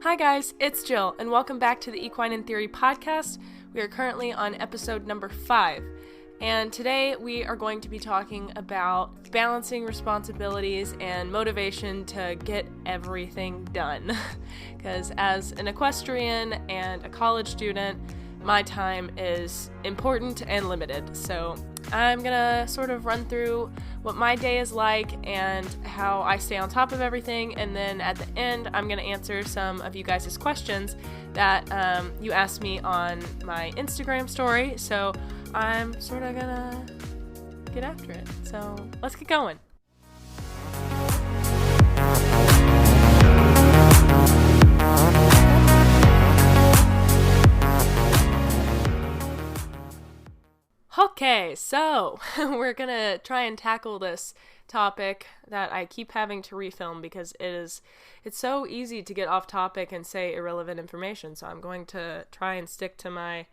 Hi guys, it's Jill, and welcome back to the Equine Theory podcast. We are currently on episode number 5, and today we are going to be talking about balancing responsibilities and motivation to get everything done. Because as an equestrian and a college student, my time is important and limited, so I'm gonna sort of run through what my day is like and how I stay on top of everything, and then at the end I'm gonna answer some of you guys' questions that you asked me on my Instagram story, so I'm sort of gonna get after it. So let's get going. Okay, so we're gonna try and tackle this topic that I keep having to refilm because it's so easy to get off topic and say irrelevant information, so I'm going to try and stick to my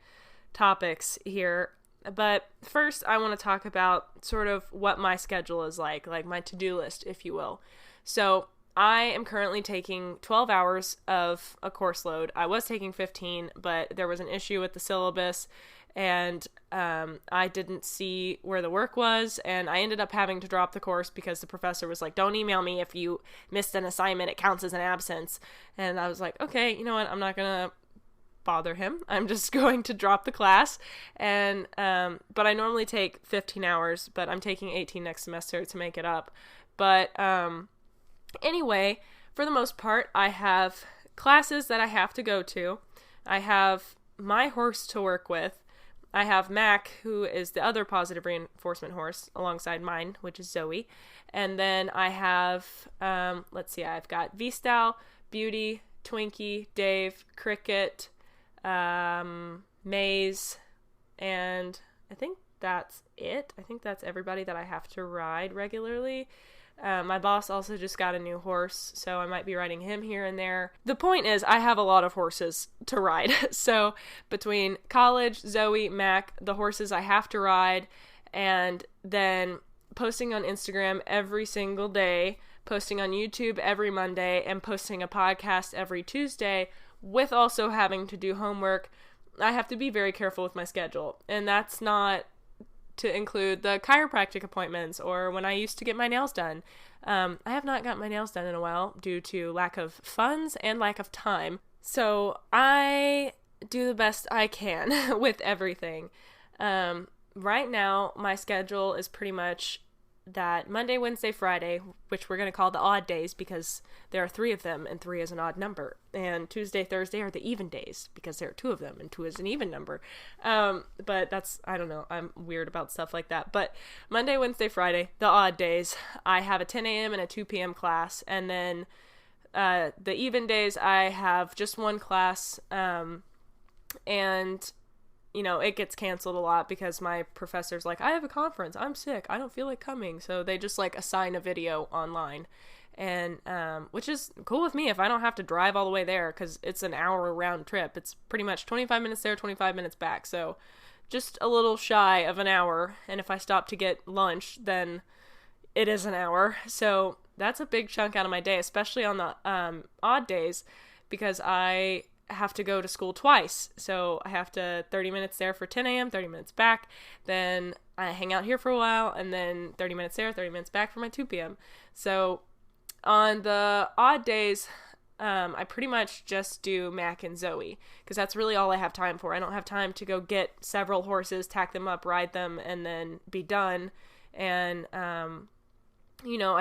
topics here. But first I want to talk about sort of what my schedule is like my to-do list, if you will. So I am currently taking 12 hours of a course load. I was taking 15, but there was an issue with the syllabus, and I didn't see where the work was, and I ended up having to drop the course because the professor was like, don't email me if you missed an assignment, it counts as an absence. And I was like, okay, you know what, I'm not gonna bother him, I'm just going to drop the class. And but I normally take 15 hours, but I'm taking 18 next semester to make it up. But anyway, for the most part, I have classes that I have to go to. I have my horse to work with. I have Mac, who is the other positive reinforcement horse alongside mine, which is Zoe. And then I have, I've got V-Style, Beauty, Twinkie, Dave, Cricket, Maze, and I think that's it. I think that's everybody that I have to ride regularly. My boss also just got a new horse, so I might be riding him here and there. The point is, I have a lot of horses to ride. So between college, Zoe, Mac, the horses I have to ride, and then posting on Instagram every single day, posting on YouTube every Monday, and posting a podcast every Tuesday, with also having to do homework, I have to be very careful with my schedule. And that's not to include the chiropractic appointments or when I used to get my nails done. I have not got my nails done in a while due to lack of funds and lack of time. So I do the best I can with everything. Right now, my schedule is pretty much that Monday, Wednesday, Friday, which we're going to call the odd days because there are 3 of them and 3 is an odd number. And Tuesday, Thursday are the even days because there are 2 of them and 2 is an even number. But that's, I don't know, I'm weird about stuff like that. But Monday, Wednesday, Friday, the odd days, I have a 10 a.m. and a 2 p.m. class. And then the even days, I have just one class. And you know, it gets canceled a lot because my professor's like, I have a conference, I'm sick, I don't feel like coming. So they just assign a video online, and which is cool with me if I don't have to drive all the way there, because it's an hour round trip. It's pretty much 25 minutes there, 25 minutes back. So just a little shy of an hour. And if I stop to get lunch, then it is an hour. So that's a big chunk out of my day, especially on the odd days, because I have to go to school twice. So I have to 30 minutes there for 10 a.m., 30 minutes back, then I hang out here for a while, and then 30 minutes there, 30 minutes back for my 2 p.m. So on the odd days, I pretty much just do Mac and Zoe, because that's really all I have time for. I don't have time to go get several horses, tack them up, ride them, and then be done. And, I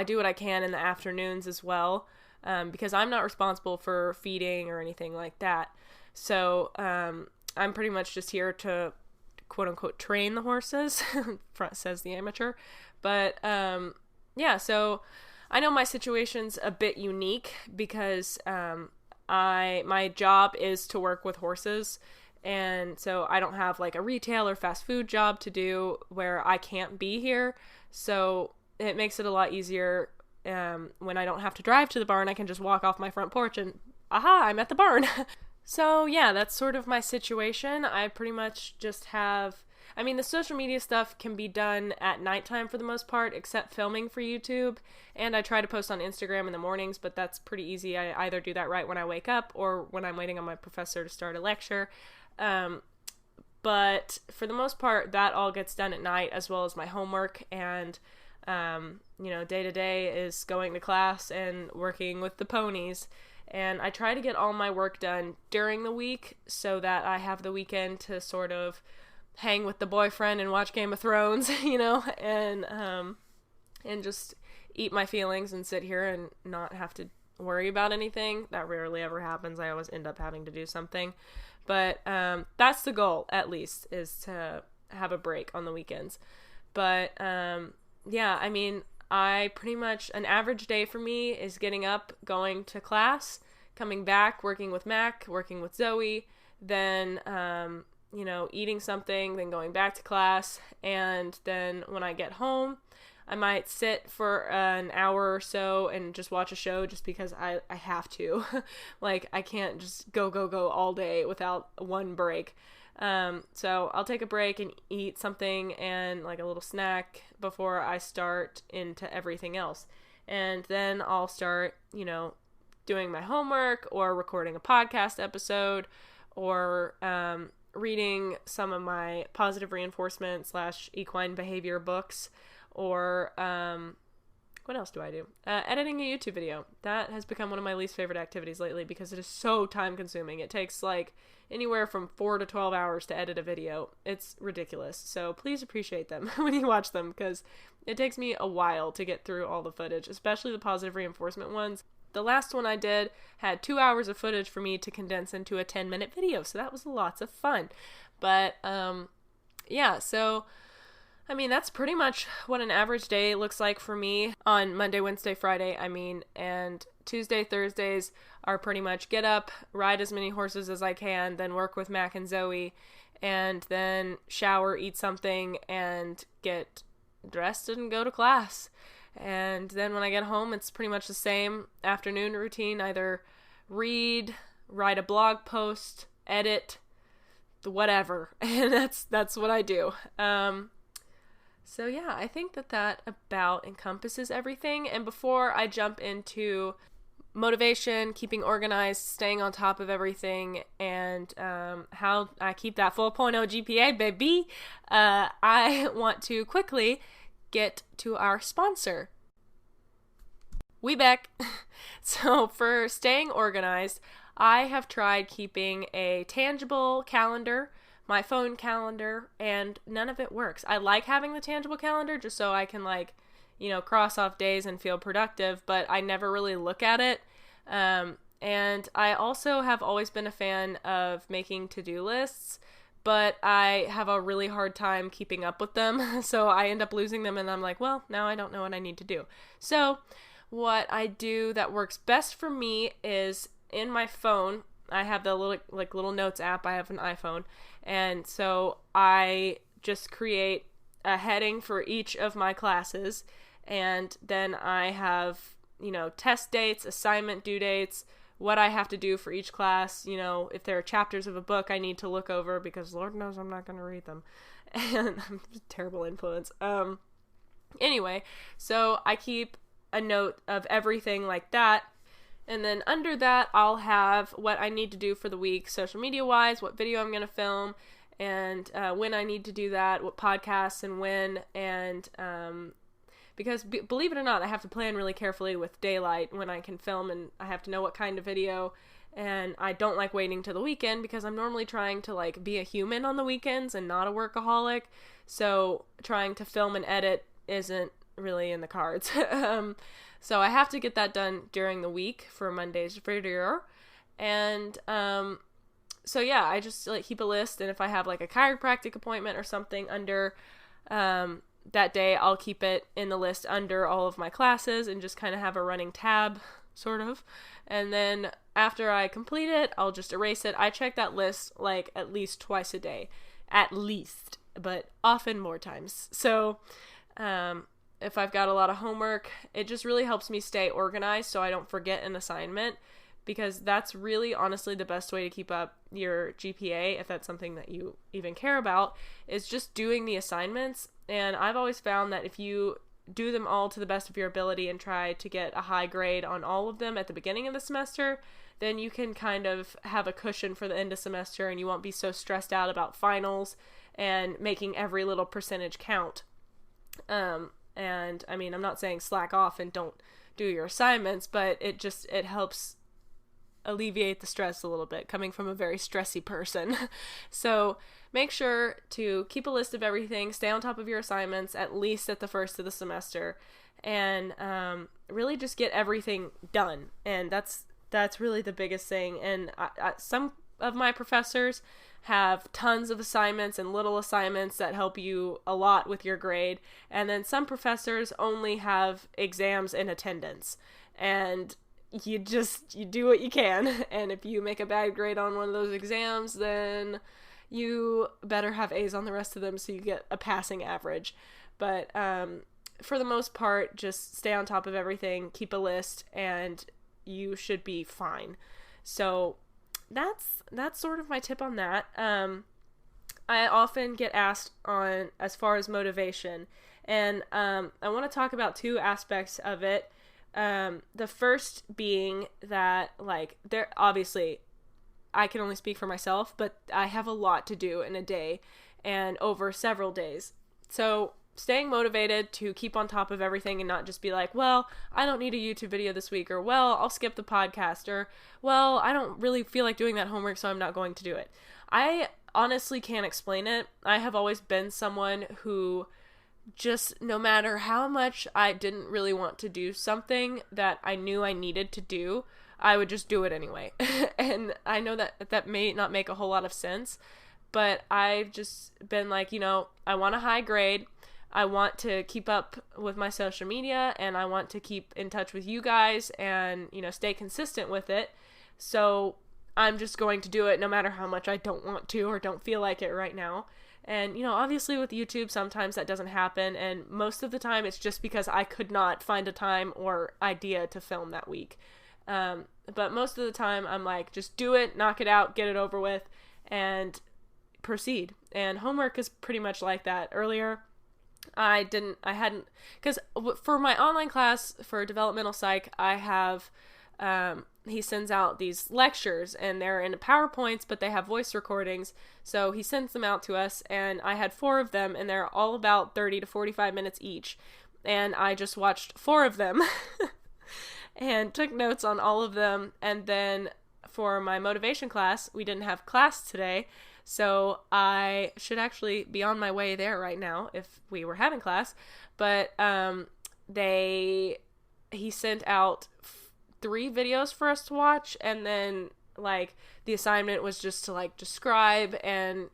do what I can in the afternoons as well. Because I'm not responsible for feeding or anything like that. So I'm pretty much just here to, quote-unquote, train the horses, says the amateur. But, so I know my situation's a bit unique because my job is to work with horses, and so I don't have a retail or fast food job to do where I can't be here. So it makes it a lot easier. When I don't have to drive to the barn, I can just walk off my front porch and, I'm at the barn. So yeah, that's sort of my situation. I pretty much just have I mean, the social media stuff can be done at nighttime for the most part, except filming for YouTube. And I try to post on Instagram in the mornings, but that's pretty easy. I either do that right when I wake up or when I'm waiting on my professor to start a lecture. But for the most part, that all gets done at night, as well as my homework. And, day to day is going to class and working with the ponies. And I try to get all my work done during the week so that I have the weekend to sort of hang with the boyfriend and watch Game of Thrones, and just eat my feelings and sit here and not have to worry about anything. That rarely ever happens. I always end up having to do something. But that's the goal, at least, is to have a break on the weekends. But I mean, I pretty much, an average day for me is getting up, going to class, coming back, working with Mac, working with Zoe, then, eating something, then going back to class. And then when I get home, I might sit for an hour or so and just watch a show just because I have to. Like, I can't just go all day without one break. So I'll take a break and eat something and like a little snack before I start into everything else. And then I'll start, doing my homework or recording a podcast episode or reading some of my positive reinforcement / equine behavior books, or what else do I do? Editing a YouTube video. That has become one of my least favorite activities lately because it is so time consuming. It takes like anywhere from 4 to 12 hours to edit a video. It's ridiculous. So please appreciate them when you watch them, because it takes me a while to get through all the footage, especially the positive reinforcement ones. The last one I did had 2 hours of footage for me to condense into a 10-minute video, so that was lots of fun. But so I mean, that's pretty much what an average day looks like for me on Monday, Wednesday, Friday, and Tuesday, Thursdays are pretty much get up, ride as many horses as I can, then work with Mac and Zoe, and then shower, eat something, and get dressed and go to class. And then when I get home, it's pretty much the same afternoon routine, either read, write a blog post, edit, whatever, and that's what I do. So yeah, I think that about encompasses everything. And before I jump into motivation, keeping organized, staying on top of everything, and how I keep that 4.0 GPA, baby, I want to quickly get to our sponsor. We back. So for staying organized, I have tried keeping a tangible calendar, my phone calendar, and none of it works. I like having the tangible calendar just so I can cross off days and feel productive, but I never really look at it. And I also have always been a fan of making to-do lists, but I have a really hard time keeping up with them. So I end up losing them and I'm like, well, now I don't know what I need to do. So what I do that works best for me is in my phone, I have the little notes app. I have an iPhone. And so I just create a heading for each of my classes. And then I have, test dates, assignment due dates, what I have to do for each class. If there are chapters of a book I need to look over, because Lord knows I'm not going to read them. And I'm a terrible influence. Anyway, so I keep a note of everything like that. And then under that, I'll have what I need to do for the week, social media-wise, what video I'm going to film, and when I need to do that, what podcasts and when, and because believe it or not, I have to plan really carefully with daylight when I can film, and I have to know what kind of video, and I don't like waiting till the weekend because I'm normally trying to be a human on the weekends and not a workaholic, so trying to film and edit isn't really in the cards. So I have to get that done during the week for Monday's video. And so yeah, I just keep a list, and if I have a chiropractic appointment or something under that day, I'll keep it in the list under all of my classes and just kind of have a running tab, sort of. And then after I complete it, I'll just erase it. I check that list at least twice a day. At least, but often more times. So if I've got a lot of homework, it just really helps me stay organized so I don't forget an assignment, because that's really honestly the best way to keep up your GPA, if that's something that you even care about, is just doing the assignments. And I've always found that if you do them all to the best of your ability and try to get a high grade on all of them at the beginning of the semester, then you can kind of have a cushion for the end of semester, and you won't be so stressed out about finals and making every little percentage count. And I mean, I'm not saying slack off and don't do your assignments, but it helps alleviate the stress a little bit, coming from a very stressy person. So make sure to keep a list of everything, stay on top of your assignments, at least at the first of the semester, and really just get everything done. And that's really the biggest thing. And some of my professors have tons of assignments and little assignments that help you a lot with your grade. And then some professors only have exams and attendance. And you do what you can. And if you make a bad grade on one of those exams, then you better have A's on the rest of them so you get a passing average. But for the most part, just stay on top of everything, keep a list, and you should be fine. So that's sort of my tip on that. I often get asked on as far as motivation, and I want to talk about two aspects of it. The first being that, like, there obviously I can only speak for myself, but I have a lot to do in a day and over several days. So staying motivated to keep on top of everything and not just be like, well, I don't need a YouTube video this week, or, well, I'll skip the podcast, or, well, I don't really feel like doing that homework, so I'm not going to do it. I honestly can't explain it. I have always been someone who just, no matter how much I didn't really want to do something that I knew I needed to do, I would just do it anyway. And I know that may not make a whole lot of sense, but I've just been like, I want a high grade. I want to keep up with my social media, and I want to keep in touch with you guys and, stay consistent with it. So I'm just going to do it no matter how much I don't want to or don't feel like it right now. And, obviously with YouTube, sometimes that doesn't happen. And most of the time it's just because I could not find a time or idea to film that week. But most of the time I'm like, just do it, knock it out, get it over with, and proceed. And homework is pretty much like that. Earlier, because for my online class for developmental psych, I have, he sends out these lectures, and they're in PowerPoints, but they have voice recordings, so he sends them out to us, and I had 4 of them, and they're all about 30 to 45 minutes each, and I just watched 4 of them, and took notes on all of them. And then for my motivation class, we didn't have class today, so I should actually be on my way there right now if we were having class. But he sent out 3 videos for us to watch, and then the assignment was just to describe and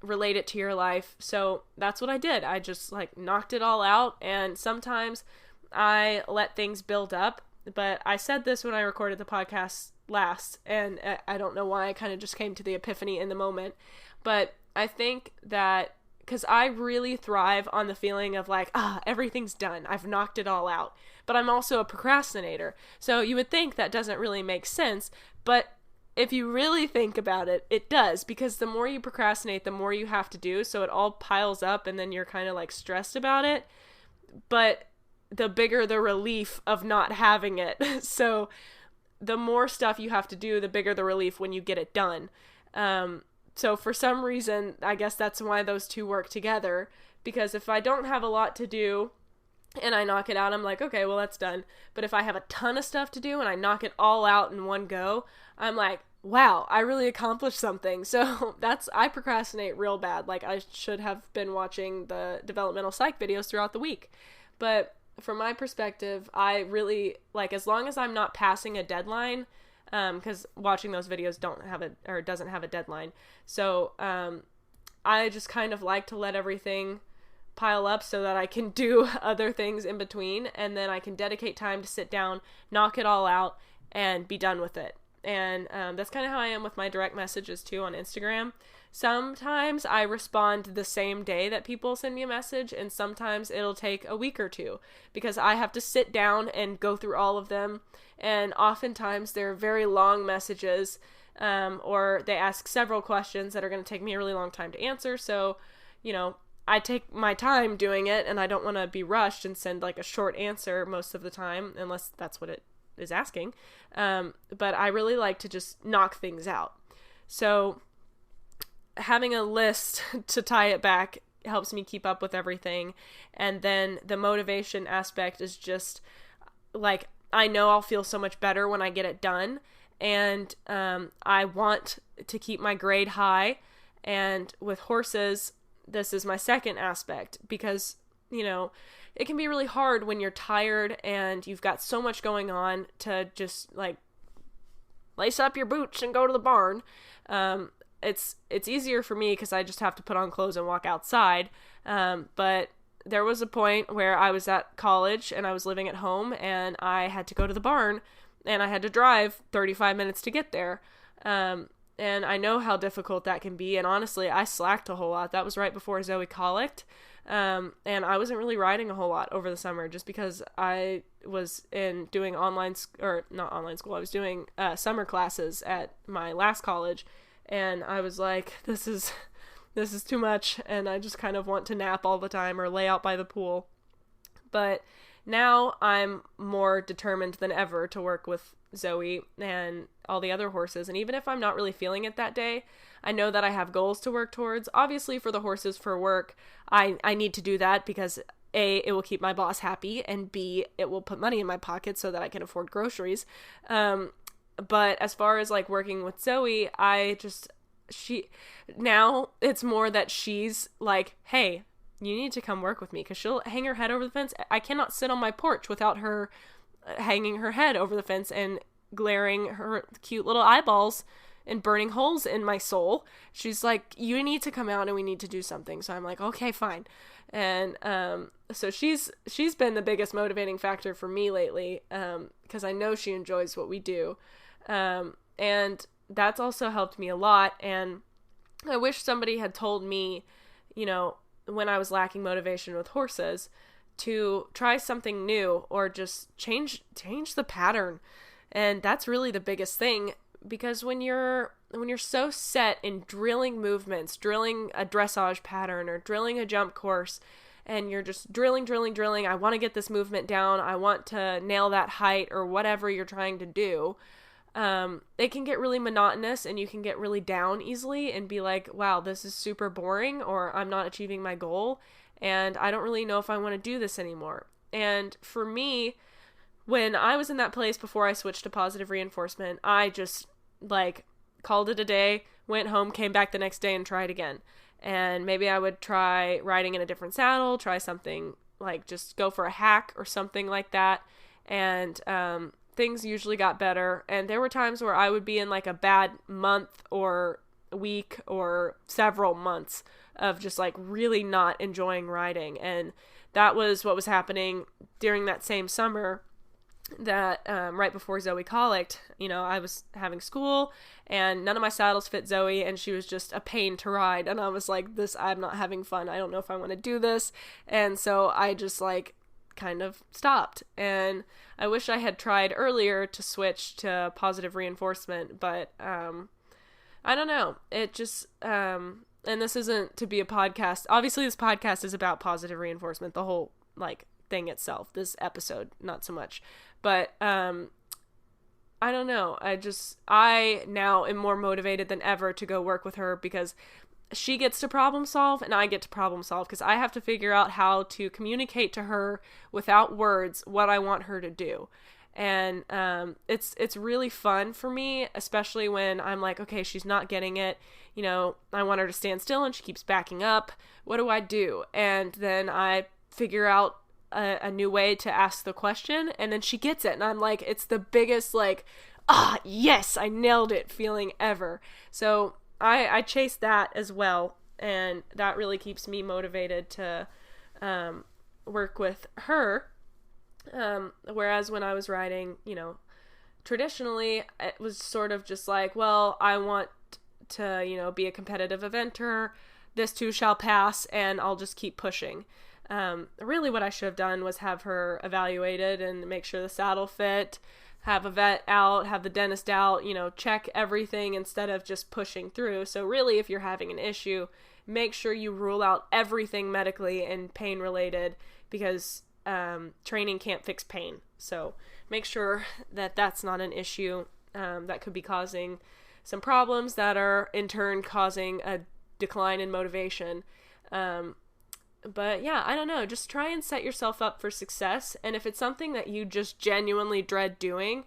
relate it to your life. So that's what I did. I just knocked it all out, and sometimes I let things build up. But I said this when I recorded the podcast last, and I don't know why I kind of just came to the epiphany in the moment, but I think that because I really thrive on the feeling of everything's done, I've knocked it all out, but I'm also a procrastinator, so you would think that doesn't really make sense, but if you really think about it, it does, because the more you procrastinate, the more you have to do, so it all piles up, and then you're kind of stressed about it, but the bigger the relief of not having it. So the more stuff you have to do, the bigger the relief when you get it done. So for some reason, I guess that's why those two work together, because if I don't have a lot to do and I knock it out, I'm like, okay, well, that's done. But if I have a ton of stuff to do and I knock it all out in one go, I'm like, wow, I really accomplished something. So I procrastinate real bad. I should have been watching the developmental psych videos throughout the week. But from my perspective, I really, as long as I'm not passing a deadline, because watching those videos doesn't have a deadline. So, I just kind of like to let everything pile up so that I can do other things in between, and then I can dedicate time to sit down, knock it all out, and be done with it. And that's kind of how I am with my direct messages too on Instagram. Sometimes I respond the same day that people send me a message, and sometimes it'll take a week or two because I have to sit down and go through all of them. And oftentimes they're very long messages, or they ask several questions that are going to take me a really long time to answer. So, I take my time doing it, and I don't want to be rushed and send like a short answer most of the time, unless that's what it is asking. But I really like to just knock things out. So having a list to tie it back helps me keep up with everything. And then the motivation aspect is just like, I know I'll feel so much better when I get it done. And I want to keep my grade high. And with horses, this is my second aspect because, it can be really hard when you're tired and you've got so much going on to just like lace up your boots and go to the barn. It's easier for me because I just have to put on clothes and walk outside. But there was a point where I was at college and I was living at home and I had to go to the barn and I had to drive 35 minutes to get there. And I know how difficult that can be. And honestly, I slacked a whole lot. That was right before Zoe colicked. And I wasn't really riding a whole lot over the summer just because I was doing not online school. I was doing summer classes at my last college. And I was like, this is too much. And I just kind of want to nap all the time or lay out by the pool. But now I'm more determined than ever to work with Zoe and all the other horses. And even if I'm not really feeling it that day, I know that I have goals to work towards. Obviously for the horses for work, I need to do that because A, it will keep my boss happy, and B, it will put money in my pocket so that I can afford groceries. But as far as like working with Zoe, now it's more that she's like, hey, you need to come work with me, because she'll hang her head over the fence. I cannot sit on my porch without her hanging her head over the fence and glaring her cute little eyeballs and burning holes in my soul. She's like, you need to come out and we need to do something. So I'm like, okay, fine. And so she's been the biggest motivating factor for me lately, because I know she enjoys what we do. And that's also helped me a lot. And I wish somebody had told me, when I was lacking motivation with horses, to try something new or just change the pattern. And that's really the biggest thing, because when you're so set in drilling movements, drilling a dressage pattern or drilling a jump course, and you're just drilling, I want to get this movement down, I want to nail that height or whatever you're trying to do, it can get really monotonous and you can get really down easily and be like, wow, this is super boring, or I'm not achieving my goal and I don't really know if I want to do this anymore. And for me, when I was in that place before I switched to positive reinforcement, I just called it a day, went home, came back the next day and tried again. And maybe I would try riding in a different saddle, try something just go for a hack or something like that. And things usually got better. And there were times where I would be in a bad month or week or several months of just really not enjoying riding. And that was what was happening during that same summer that right before Zoe colicked. I was having school and none of my saddles fit Zoe and she was just a pain to ride. And I was like, I'm not having fun. I don't know if I want to do this. And so I just kind of stopped. And I wish I had tried earlier to switch to positive reinforcement, but I don't know. It just, and this isn't to be a podcast. Obviously this podcast is about positive reinforcement, the whole thing itself. This episode, not so much. But I don't know. I now am more motivated than ever to go work with her, because she gets to problem solve and I get to problem solve, because I have to figure out how to communicate to her without words what I want her to do. And it's really fun for me, especially when I'm like, okay, she's not getting it. I want her to stand still and she keeps backing up. What do I do? And then I figure out a new way to ask the question, and then she gets it. And I'm like, it's the biggest yes, I nailed it feeling ever. So I chase that as well. And that really keeps me motivated to work with her. Whereas when I was riding, traditionally, it was sort of just well, I want to, be a competitive eventer. This too shall pass, and I'll just keep pushing. Really what I should have done was have her evaluated and make sure the saddle fit, have a vet out, have the dentist out, check everything instead of just pushing through. So really, if you're having an issue, make sure you rule out everything medically and pain related, because training can't fix pain. So make sure that that's not an issue that could be causing some problems that are in turn causing a decline in motivation. But yeah, I don't know. Just try and set yourself up for success. And if it's something that you just genuinely dread doing,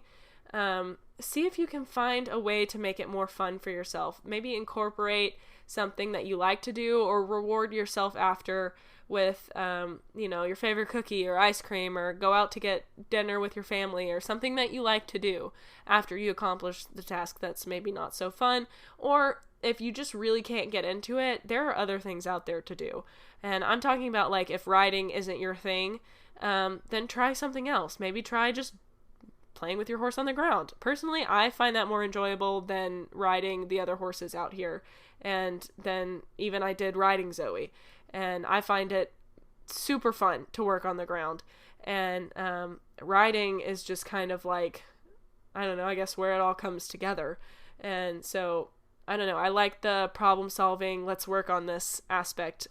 see if you can find a way to make it more fun for yourself. Maybe incorporate something that you like to do, or reward yourself after with, your favorite cookie or ice cream, or go out to get dinner with your family, or something that you like to do after you accomplish the task that's maybe not so fun. Or if you just really can't get into it, there are other things out there to do. And I'm talking about, like, if riding isn't your thing, then try something else. Maybe try just playing with your horse on the ground. Personally, I find that more enjoyable than riding the other horses out here. And then even I did riding Zoe, and I find it super fun to work on the ground. And riding is just kind of like, I don't know, I guess where it all comes together. And so, I don't know, I like the problem solving, let's work on this aspect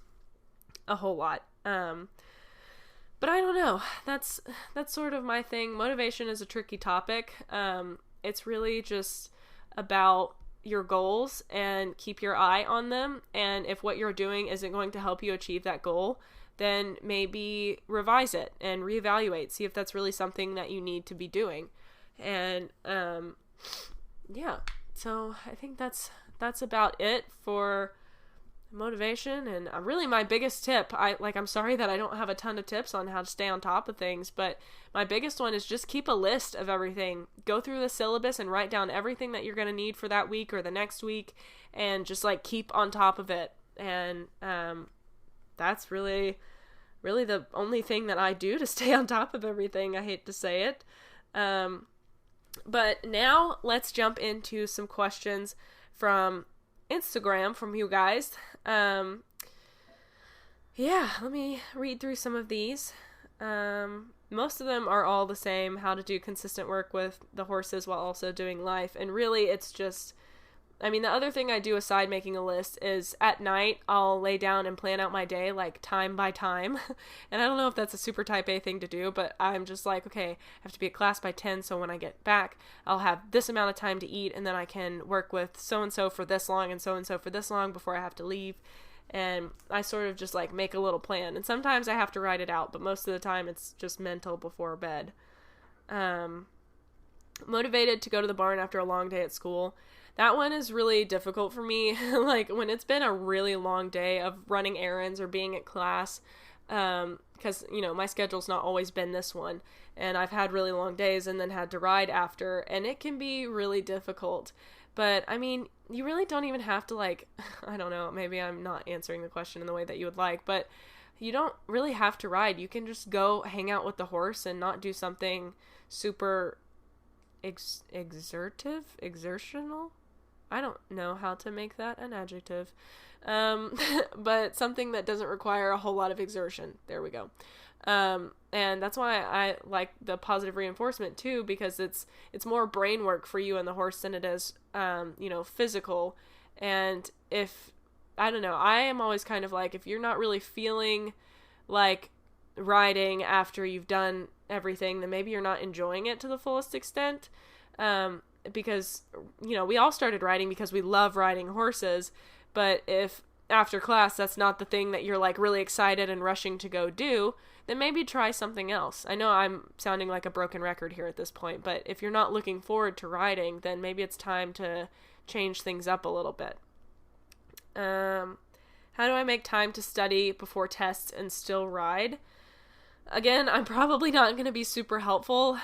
a whole lot. But I don't know, that's sort of my thing. Motivation is a tricky topic. It's really just about your goals, and keep your eye on them. And if what you're doing isn't going to help you achieve that goal, then maybe revise it and reevaluate, see if that's really something that you need to be doing. And yeah, so I think that's about it for motivation. And really my biggest tip, I'm sorry that I don't have a ton of tips on how to stay on top of things, but my biggest one is just keep a list of everything. Go through the syllabus and write down everything that you're going to need for that week or the next week, and just keep on top of it. And that's really the only thing that I do to stay on top of everything. I hate to say it. But now let's jump into some questions from Instagram from you guys. Let me read through some of these. Most of them are all the same: how to do consistent work with the horses while also doing life. And really it's just, the other thing I do aside making a list is at night I'll lay down and plan out my day, time by time. And I don't know if that's a super type A thing to do, but I'm just okay, I have to be at class by 10, so when I get back I'll have this amount of time to eat, and then I can work with so-and-so for this long and so-and-so for this long before I have to leave. And I sort of just make a little plan. And sometimes I have to write it out, but most of the time it's just mental before bed. Motivated to go to the barn after a long day at school. That one is really difficult for me. When it's been a really long day of running errands or being at class, because, my schedule's not always been this one, and I've had really long days and then had to ride after, and it can be really difficult. But, you really don't even have to, I don't know, maybe I'm not answering the question in the way that you would like, but you don't really have to ride. You can just go hang out with the horse and not do something super exertional? I don't know how to make that an adjective. But something that doesn't require a whole lot of exertion. There we go. And that's why I like the positive reinforcement too, because it's more brain work for you and the horse than it is, physical. And I don't know, I am always kind of if you're not really feeling like riding after you've done everything, then maybe you're not enjoying it to the fullest extent. Because, we all started riding because we love riding horses, but if after class that's not the thing that you're really excited and rushing to go do, then maybe try something else. I know I'm sounding like a broken record here at this point, but if you're not looking forward to riding, then maybe it's time to change things up a little bit. How do I make time to study before tests and still ride? Again, I'm probably not going to be super helpful.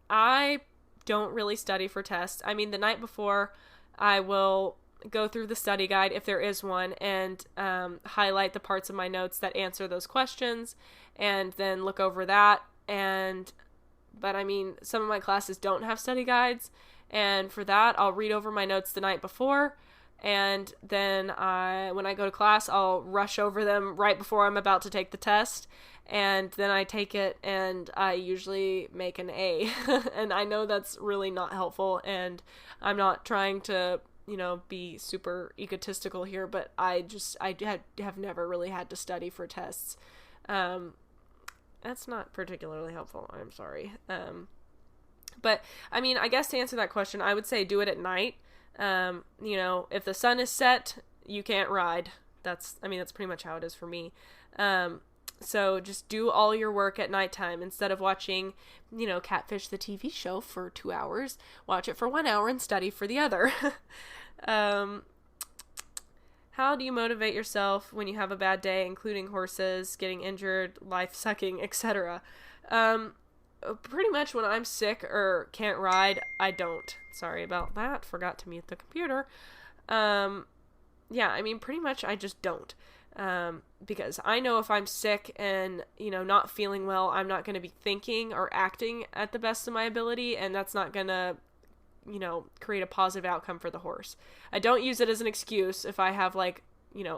I don't really study for tests. The night before, I will go through the study guide, if there is one, and highlight the parts of my notes that answer those questions, and then look over that. But some of my classes don't have study guides, And for that, I'll read over my notes the night before. And then when I go to class, I'll rush over them right before I'm about to take the test. And then I take it, and I usually make an A. And I know that's really not helpful, and I'm not trying to, be super egotistical here, but I have never really had to study for tests. That's not particularly helpful. I'm sorry. But I mean, I guess to answer that question, I would say do it at night. If the sun is set, you can't ride. That's pretty much how it is for me. So just do all your work at nighttime instead of watching, Catfish the TV show for 2 hours. Watch it for 1 hour and study for the other. How do you motivate yourself when you have a bad day, including horses, getting injured, life sucking, etc.? Pretty much when I'm sick or can't ride, I don't. Sorry about that. Forgot to mute the computer. Pretty much I just don't. Because I know if I'm sick and, not feeling well, I'm not going to be thinking or acting at the best of my ability, and that's not going to, create a positive outcome for the horse. I don't use it as an excuse. If I have,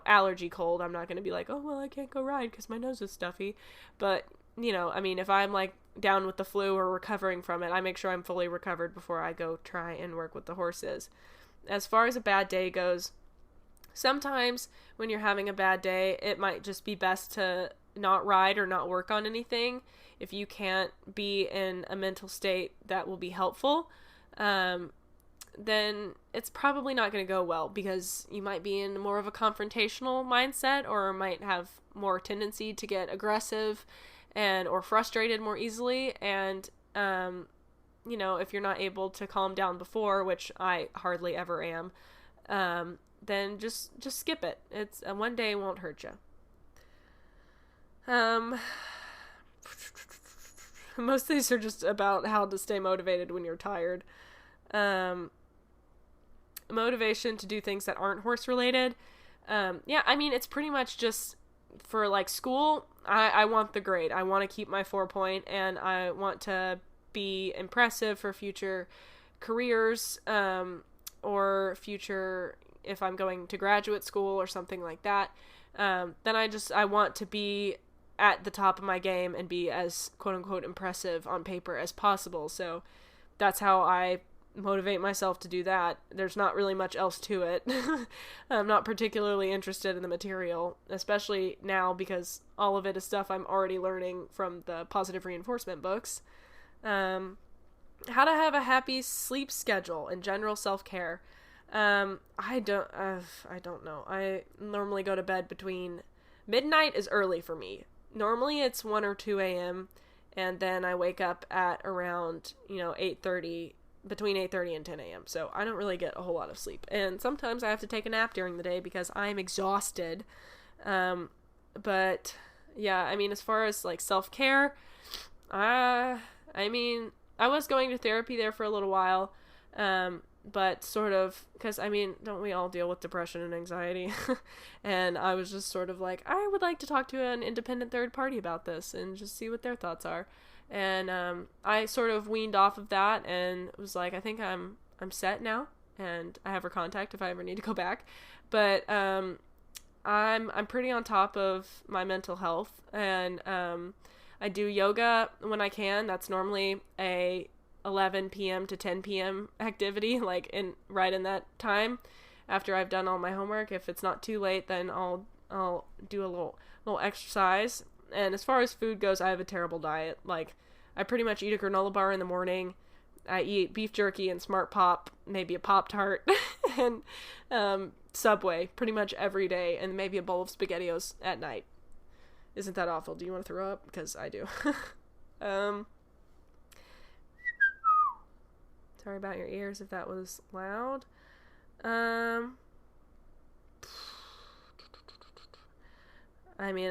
allergy cold, I'm not going to be like, oh, well, I can't go ride because my nose is stuffy. But, if I'm, down with the flu or recovering from it, I make sure I'm fully recovered before I go try and work with the horses. As far as a bad day goes, sometimes when you're having a bad day, it might just be best to not ride or not work on anything. If you can't be in a mental state that will be helpful, then it's probably not going to go well because you might be in more of a confrontational mindset or might have more tendency to get aggressive or frustrated more easily. And, if you're not able to calm down before, which I hardly ever am, then just skip it. It's one day won't hurt you. Most of these are just about how to stay motivated when you're tired. Motivation to do things that aren't horse related. It's pretty much just for school. I want the grade. I want to keep my 4-point, and I want to be impressive for future careers, or future, if I'm going to graduate school or something like that. Then I want to be at the top of my game and be as quote unquote impressive on paper as possible. So that's how I motivate myself to do that. There's not really much else to it. I'm not particularly interested in the material, especially now because all of it is stuff I'm already learning from the positive reinforcement books. How to have a happy sleep schedule and general self-care. I don't know. I normally go to bed between midnight is early for me. Normally it's 1 or 2 a.m. and then I wake up at around, 8:30, between 8:30 and 10 a.m. So I don't really get a whole lot of sleep. And sometimes I have to take a nap during the day because I'm exhausted. But yeah, as far as self-care, I was going to therapy there for a little while. But sort of, because, don't we all deal with depression and anxiety? And I was just sort of I would like to talk to an independent third party about this and just see what their thoughts are. And I sort of weaned off of that and was I think I'm set now, and I have her contact if I ever need to go back. But I'm pretty on top of my mental health, and I do yoga when I can. That's normally a 11 p.m. to 10 p.m. activity, right in that time after I've done all my homework. If it's not too late, then I'll do a little exercise. And as far as food goes, I have a terrible diet. I pretty much eat a granola bar in the morning. I eat beef jerky and Smart Pop, maybe a Pop-Tart, and Subway pretty much every day, and maybe a bowl of SpaghettiOs at night. Isn't that awful? Do you want to throw up? Because I do. Sorry about your ears if that was loud.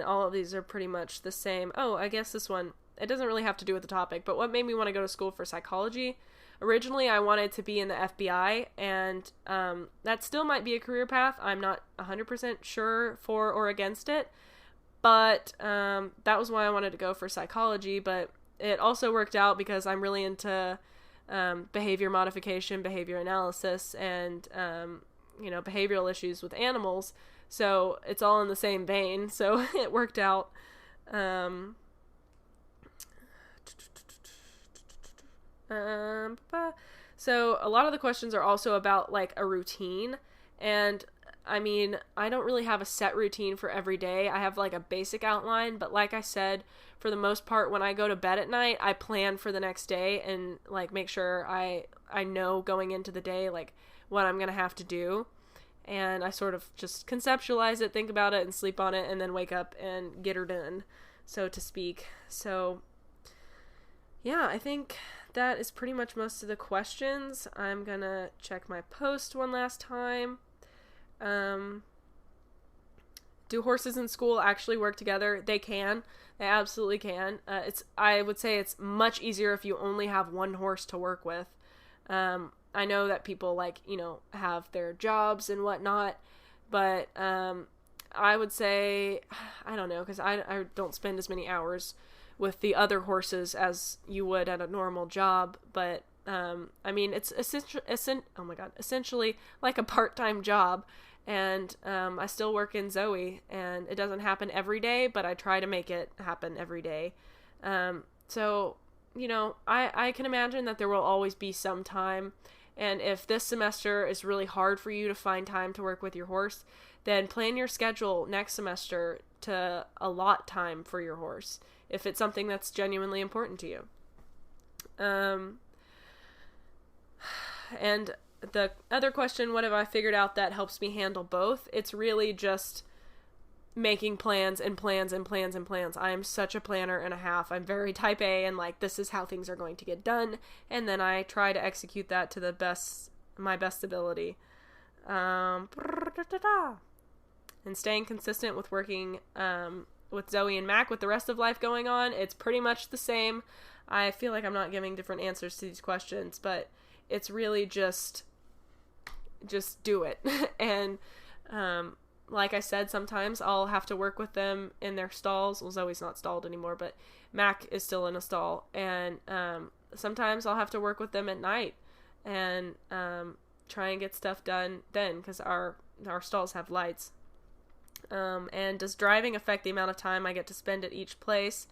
All of these are pretty much the same. Oh, I guess this one, it doesn't really have to do with the topic, but what made me want to go to school for psychology? Originally, I wanted to be in the FBI, and that still might be a career path. I'm not 100% sure for or against it, but that was why I wanted to go for psychology. But it also worked out because I'm really into behavior modification, behavior analysis, and, behavioral issues with animals. So it's all in the same vein. So it worked out. So a lot of the questions are also about like a routine, and I mean, I don't really have a set routine for every day. I have like a basic outline, but like I said, for the most part, when I go to bed at night, I plan for the next day and like make sure I know going into the day like what I'm gonna have to do, and I sort of just conceptualize it, think about it, and sleep on it, and then wake up and get her done, so to speak. So yeah, I think that is pretty much most of the questions. I'm gonna check my post one last time. Do horses in school actually work together? They can. They absolutely can. I would say it's much easier if you only have one horse to work with. I know that people have their jobs and whatnot, but I would say, I don't know, because I don't spend as many hours with the other horses as you would at a normal job, but I mean, it's essentially like a part-time job, and I still work in Zoe, and it doesn't happen every day, but I try to make it happen every day. So, I can imagine that there will always be some time, and if this semester is really hard for you to find time to work with your horse, then plan your schedule next semester to allot time for your horse, if it's something that's genuinely important to you. And the other question, what have I figured out that helps me handle both? It's really just making plans and plans and plans and plans. I am such a planner and a half. I'm very type A, and like, this is how things are going to get done. And then I try to execute that to my best ability. And staying consistent with working, with Zoe and Mac with the rest of life going on, it's pretty much the same. I feel like I'm not giving different answers to these questions, but it's really just do it. And like I said, sometimes I'll have to work with them in their stalls. Well, Zoe's not stalled anymore, but Mac is still in a stall, and sometimes I'll have to work with them at night and try and get stuff done then, because our stalls have lights. And does driving affect the amount of time I get to spend at each place?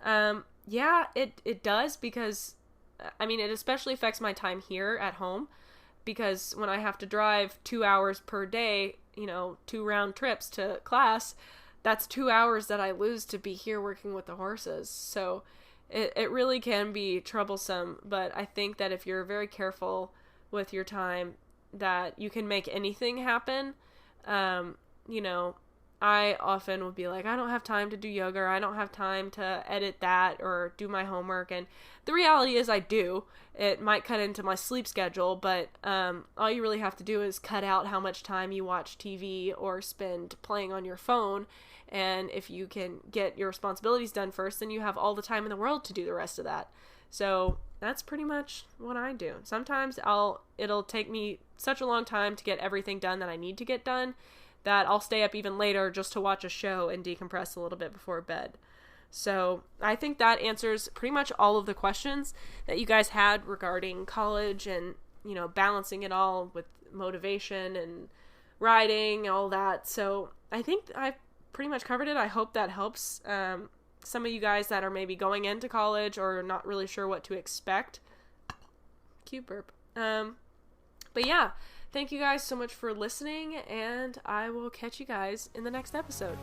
Yeah, it does, because I mean, it especially affects my time here at home, because when I have to drive 2 hours per day, 2 round trips to class, that's 2 hours that I lose to be here working with the horses. So it really can be troublesome, but I think that if you're very careful with your time, that you can make anything happen. I often would be like, I don't have time to do yoga, or I don't have time to edit that or do my homework. And the reality is I do. It might cut into my sleep schedule, but all you really have to do is cut out how much time you watch TV or spend playing on your phone. And if you can get your responsibilities done first, then you have all the time in the world to do the rest of that. So that's pretty much what I do. Sometimes it'll take me such a long time to get everything done that I need to get done, that I'll stay up even later just to watch a show and decompress a little bit before bed. So I think that answers pretty much all of the questions that you guys had regarding college and, balancing it all with motivation and riding, all that. So I think I pretty much covered it. I hope that helps some of you guys that are maybe going into college or not really sure what to expect. Cute burp. But yeah. Thank you guys so much for listening, and I will catch you guys in the next episode.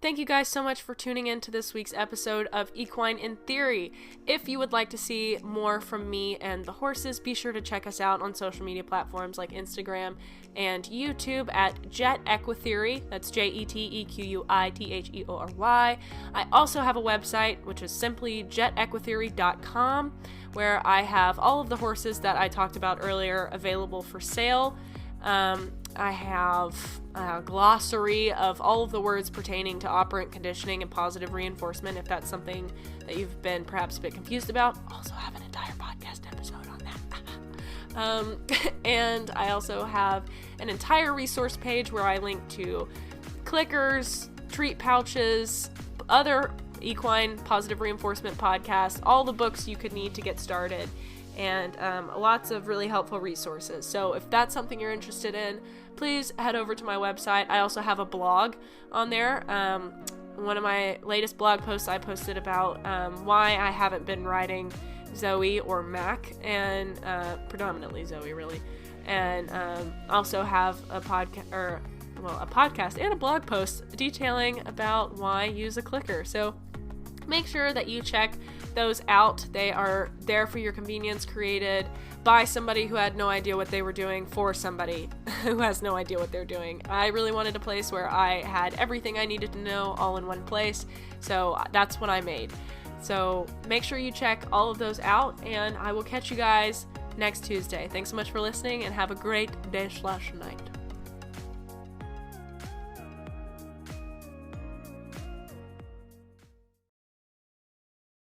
Thank you guys so much for tuning in to this week's episode of Equine in Theory. If you would like to see more from me and the horses, be sure to check us out on social media platforms like Instagram and YouTube at JETEquiTheory. That's JETEQUITHEORY. I also have a website, which is simply JETEquiTheory.com, where I have all of the horses that I talked about earlier available for sale. I have a glossary of all of the words pertaining to operant conditioning and positive reinforcement, if that's something that you've been perhaps a bit confused about. Also have an entire podcast episode on that. And I also have an entire resource page where I link to clickers, treat pouches, other equine positive reinforcement podcasts, all the books you could need to get started, and lots of really helpful resources. So if that's something you're interested in, please head over to my website. I also have a blog on there. One of my latest blog posts I posted about why I haven't been riding Zoe or Mac, and predominantly Zoe, really. And also have a podcast and a blog post detailing about why use a clicker. So make sure that you check those out. They are there for your convenience, created by somebody who had no idea what they were doing for somebody who has no idea what they're doing. I really wanted a place where I had everything I needed to know all in one place, so that's what I made. So make sure you check all of those out, and I will catch you guys next Tuesday. Thanks so much for listening, and have a great day/night.